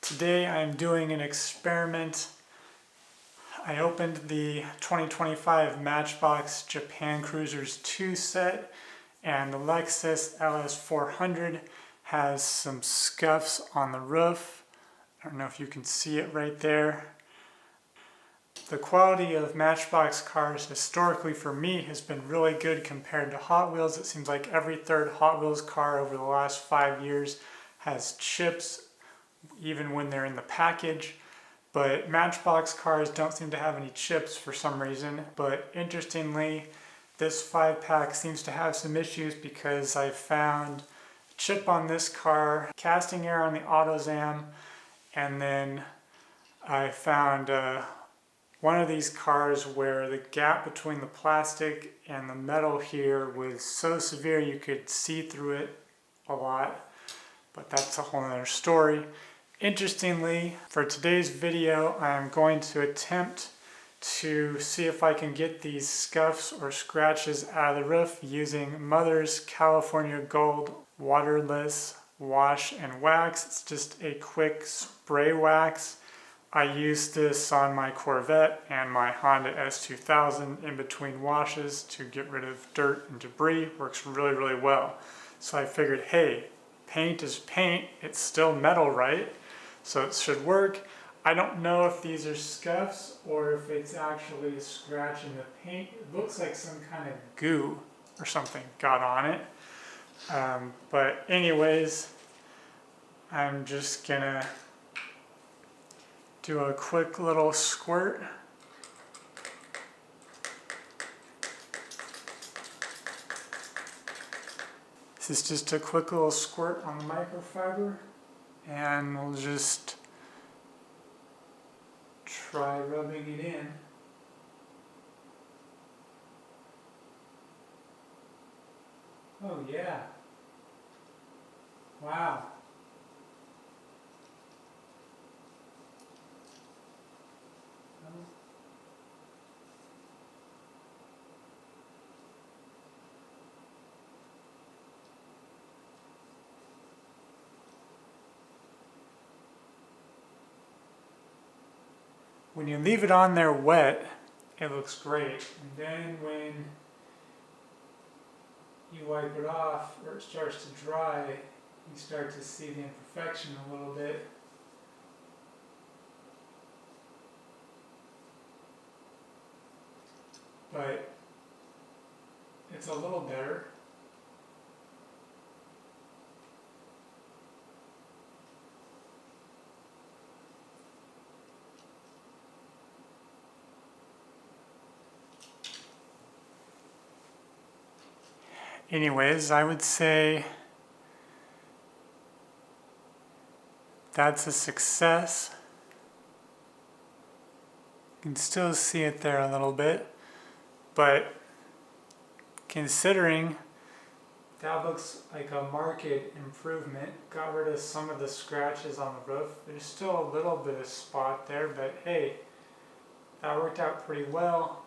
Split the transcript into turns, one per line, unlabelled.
Today I'm doing an experiment. I opened the 2025 Matchbox Japan Cruisers 2 set, and the Lexus LS400 has some scuffs on the roof. I don't know if you can see it right there. The quality of Matchbox cars historically for me has been really good compared to Hot Wheels. It seems like every third Hot Wheels car over the last 5 years has chips, even when they're in the package. But Matchbox cars don't seem to have any chips for some reason. But interestingly, this 5-pack seems to have some issues because I found a chip on this car, casting air on the AutoZam, and then I found one of these cars where the gap between the plastic and the metal here was so severe you could see through it a lot, but that's a whole other story. Interestingly, for today's video, I'm going to attempt to see if I can get these scuffs or scratches out of the roof using Mother's California Gold waterless wash and wax. It's just a quick spray wax. I used this on my Corvette and my Honda S2000 in between washes to get rid of dirt and debris. Works really, really well. So I figured, hey, paint is paint. It's still metal, right? So it should work. I don't know if these are scuffs or if it's actually scratching the paint. It looks like some kind of goo or something got on it. But anyways, I'm just gonna do a quick little squirt. This is just a quick little squirt on the microfiber, and we'll just try rubbing it in. Oh yeah. Wow. When you leave it on there wet, it looks great. And then when you wipe it off or it starts to dry, you start to see the imperfection a little bit. But it's a little better. Anyways, I would say that's a success. You can still see it there a little bit, but considering that looks like a marked improvement, got rid of some of the scratches on the roof. There's still a little bit of spot there, but hey, that worked out pretty well.